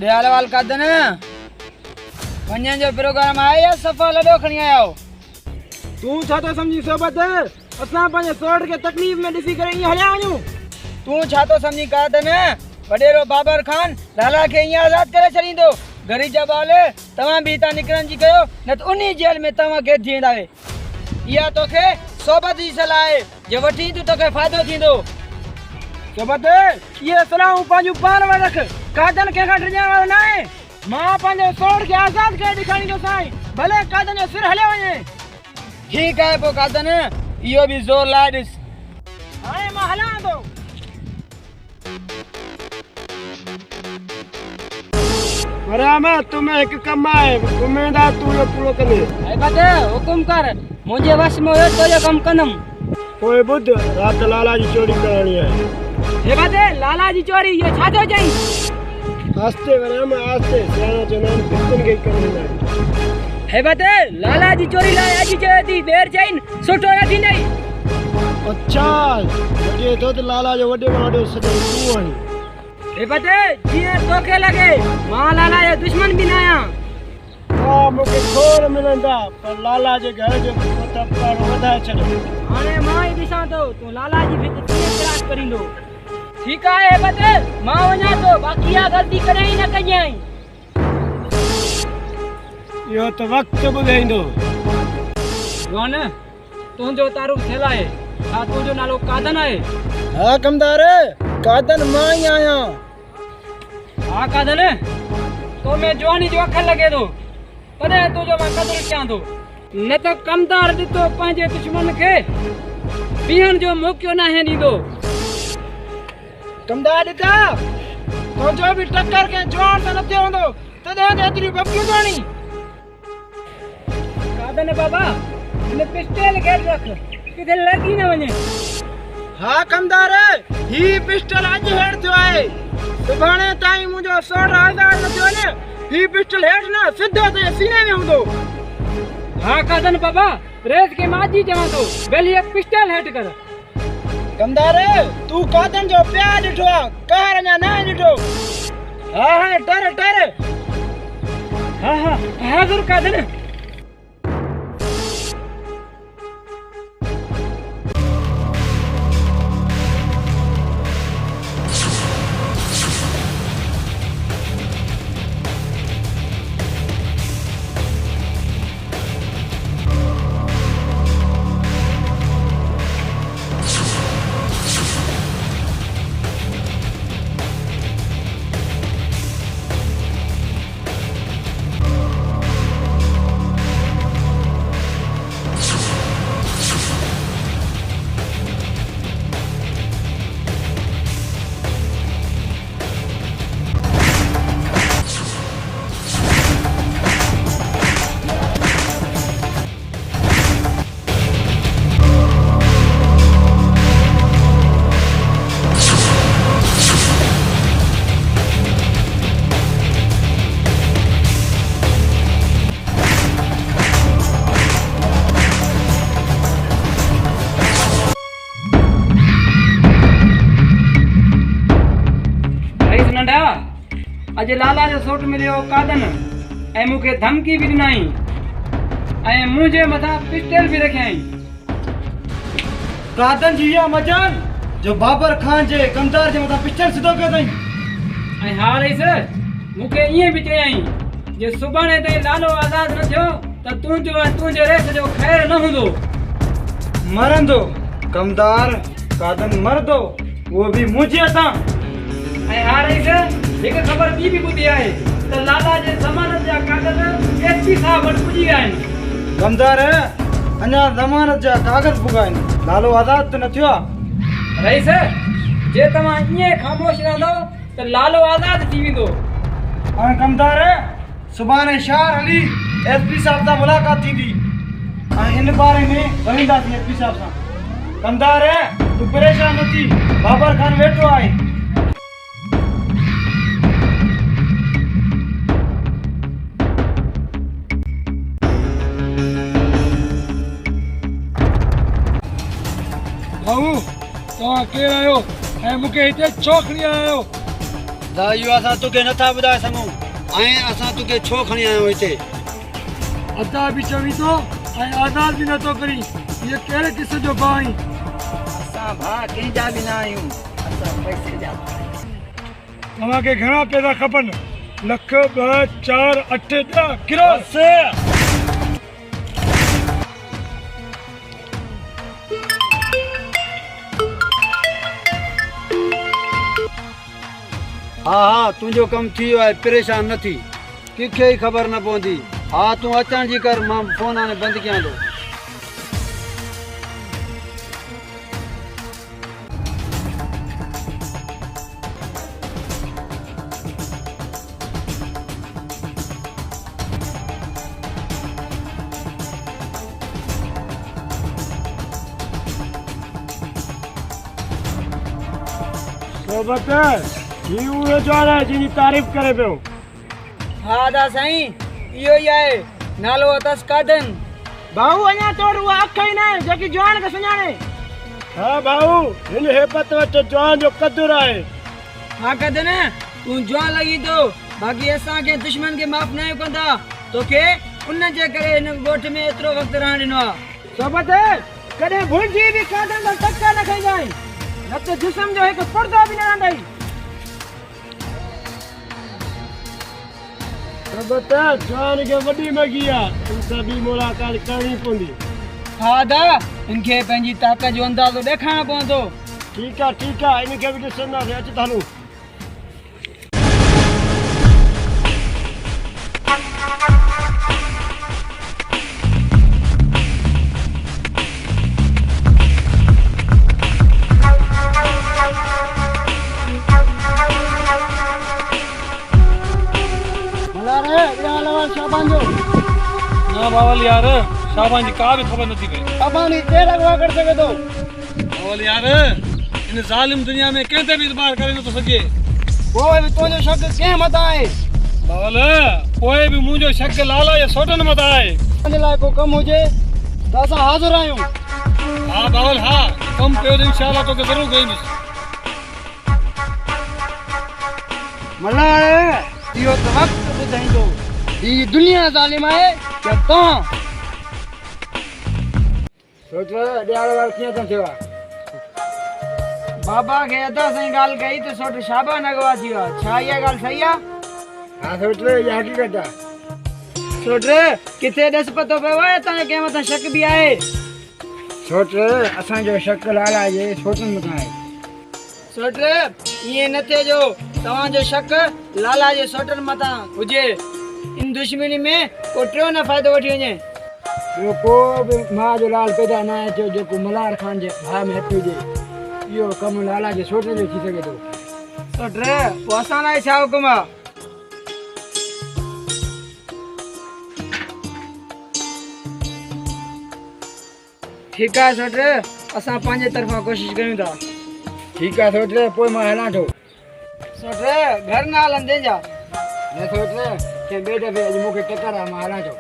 दयाल वाल कादन वञण जो प्रोग्राम आहे या सफ़ा लॾो खणी आया हो? तूं छा थो सम्झी सोबत? असां पंहिंजे सोट खे तकलीफ़ में ॾिसी करे ईअं हलिया वञूं? तूं छा थो सम्झी कादन? वॾेरो बाबर खान लाला खे ईअं आज़ाद करे छॾींदो। घरी जा ॿाल तव्हां बि हितां निकिरण जी कयो, न त उन जेल में तव्हां कैद थी वेंदा। इहा तोखे सोबत जी सलाह आहे, जे वठी तूं तोखे फ़ाइदो थींदो। सोबत इहे सलाहूं पंहिंजूं पाण में रख, कादन कंहिंखां डिॼण वारो न आहे। मां पंहिंजे सोट खे आज़ाद करे ॾेखारींदो साईं, भले कादन जो सिर हलियो वञे। ठीकु आहे पोइ कादन, इहो बि ज़ोर लाइ ॾिस। हाणे मां हलां थो। राम तुम्हें हिकु कमु आहे, उमेद आहे तूं इहो पूरो कंदे। हुकुम कर, मुंहिंजे वश में हुयो तो जो कमु कंदुमि। पोइ ॿुध, राति लाला जी चोरी करणी आहे। हे बाते लाला जी चोरी, इहो छा थो चईं? आस्ते वराम आस्ते, सियाणा चवंदा आहिनि पितनि खे कमु न आहे। हे बाते लाला जी चोरी लाइ अॼु चयो थी, ॿेर चईं सुठो न थींदई। अच्छा, वॾे दोस्त लाला जो वॾे में वॾो सॼो तूं आहीं। हे बाते जीअं तोखे लॻे, मां लाला जो दुश्मन बि न आहियां। हा मूंखे खोर मिलंदा, पर लाला जे घर जो तपकारो वधाए छॾियो। हाणे मां ई ॾिसां थो तूं लाला जी भित कीअं क्रॉस करींदो। ठीकु आहे हे बाते, मां वञां थो, बाक़ी इहा ग़लती कॾहिं ई न कई आई। इहो त वक़्तु ॿुधाईंदो। जवान, तुंहिंजो तारुफ थियल आहे, छा तुंहिंजो नालो कादन आहे? हा कमदार, कादन मां ई आहियां। हा कादन, तो में जवानी जो अखर लॻे थो, तॾहिं तुंहिंजो मां क़दुरु कयां थो। न त कमदार ॾिठो पंहिंजे दुश्मन खे बीहण जो मौक़ो नाहे ॾींदो। कमदार ॾिठा, तुंहिंजो बि टकर के जवान त न थियो हूंदो, तॾहिं एतिरी बबकियूं करणी। कादन बाबा, हिन पिस्टल घेर रख, किथे लॻी न वञे। हा कमदार, ही पिस्टल अॼु हेठि थियो आहे, सुभाणे ताईं मुंहिंजो सोट आज़ाद न थियो वञे, ही पिस्टल हेठि न सिधो तुंहिंजे सीने में हूंदो। हा कादन बाबा, रेस के मां जी चवां थो, पहले एक पिस्टल हेठि कर। कमदार, तूं कादन जो प्यार ॾिठो आहे, कहर अञा न ॾिठो। हा हा टर टर। हा हा हाज़ुर कादन। अॼु लाला जो सोट मिलियो कादन ऐं मूंखे धमकी बि ॾिनई ऐं मुंहिंजे मथां पिस्टल बि रखियई। कादन जी इहा मजाल जो बाबर खान जे कमदार जे मथां पिस्टल सिधो कयो अथई। ऐं हा रईस, मूंखे ईअं बि चयई जे सुभाणे ताईं लालो आज़ाद न थियो त तुंहिंजो ऐं तुंहिंजे रेस जो ख़ैर न हूंदो। मरंदो कमदार, कादन मरंदो, उहो बि मुंहिंजे हथां। ऐं हा रईस, हिकु ख़बर ॿी बि ॿुधी आहे त लाला जे ज़मानत जा कागज़ एसपी साहब वटि पुॼी विया आहिनि। कमदार, अञा ज़मानत जा कागज़ पुॻा आहिनि, लालो आज़ाद त न थियो आहे। रईस, जे तव्हां ईअं ख़ामोश रहंदो त लालो आज़ाद थी वेंदो। ऐं कमदार, सुभाणे शहर हली एसपी साहब सां मुलाक़ात थींदी ऐं इन बारे में ॻाल्हाईंदासीं एसपी साहब सां। कमदार, तूं परेशान न थी, बाबर खान वेठो आहे। भाऊ, तव्हां केरु आहियो ऐं मूंखे हिते छो खणी आया आहियो? दादा इहो असां तोखे नथा ॿुधाए सघूं ऐं असां तोखे छो खणी आया आहियूं हिते अदा बि चवी थो ऐं आज़ाद बि नथो करी इहे कहिड़े क़िस्म जो भाउ आहीं असां भाउ कंहिंजा बि न आहियूं असां पैसे जा तव्हांखे घणा पैसा खपनि लख 2 4 8 10 किरो हा तुंहिंजो कमु थी वियो आहे परेशान न थी कंहिंखे ई ख़बर न पवंदी हा तूं अचण जी कर मां फ़ोन हाणे बंदि कयां थो सोबत ही उहे ज्वार आहे जिनी तारीफ़ करे पियो हा दा साईं इहो ई आहे नालो अथसि कादन भाऊ अञा तोड़ उहा अख ई न आहे जेकी जवान खे सुञाणे हा भाऊ हिन हेबत वटि जवान जो कदुर आहे हा कादन तूं जवान लॻी थो बाक़ी असांखे दुश्मन खे माफ़ न कंदा तोखे उन जे करे हिन ॻोठ में एतिरो वक़्तु रहण ॾिनो आहे सोबत कॾहिं भुलिजी बि कादन सां टका न खाई जाए न त जिस्म जो हिकु पुर्दो बि न रहंदई सोबत जवान खे वॾी मगी आहे इन सां बि मुलाक़ात करणी पवंदी हा दा इनखे पंहिंजी ताक़त जो अंदाज़ो ॾेखारणो पवंदो ठीकु आहे इनखे बि ॾिसंदासीं अच त हलूं ना बावल यार शाबान जी का भी खबर नथी पए शाबान ही केर अगवा कर सके तो बावल यार इन जालिम दुनिया में कंहिं ते बि इतबार करे नथो सघे कोई भी तुंहिंजो शक कंहिं मथां आहे बावल पोइ बि मुंहिंजो शक लाला या सोटन मथां आहे तुंहिंजे लाइ को कमु हुजे त असां हाज़िर आहियूं हा बावल हा कमु कयो त इंशाअल्लाह तोखे ज़रूरु कईंदुसि मल्हार इहो त वक़्तु ॿुधाईंदो ही दुनिया ज़ालिम आहे या तव्हां सोच ॾियारो वार कीअं थो थियो आहे बाबा खे अदा साईं ॻाल्हि कई त सोट शाबान अगवा थी वियो आहे छा इहा ॻाल्हि सही आहे हा सोच इहा हक़ीक़त आहे सोट किथे ॾस पतो पियो आहे तव्हांखे कंहिं मथां शक बि आहे सोच असांजो शक लाला जे सोचनि मथां आहे सोट ईअं न थिए जो तव्हांजो शक लाला जे सोटनि मथां हुजे इन दुश्मनी में को टियों न फ़ाइदो वठी वञे ॿियो को बि माउ जो लाल पैदा न आहे थियो जेको मल्हार ख़ान जे भाउ में हथु हुजे इहो कमु लाला जे सोट जो थी सघे थो सोट पोइ असां लाइ छा हुकुम आहे ठीकु आहे सोट असां पंहिंजे तरफ़ां कोशिशि कयूं था ठीकु आहे सोच पोइ मां हलां थो सोट घर न हलंदे जा न सोच कंहिं ॿिए दफ़े अॼु मूंखे टकर आहे मां हलां थो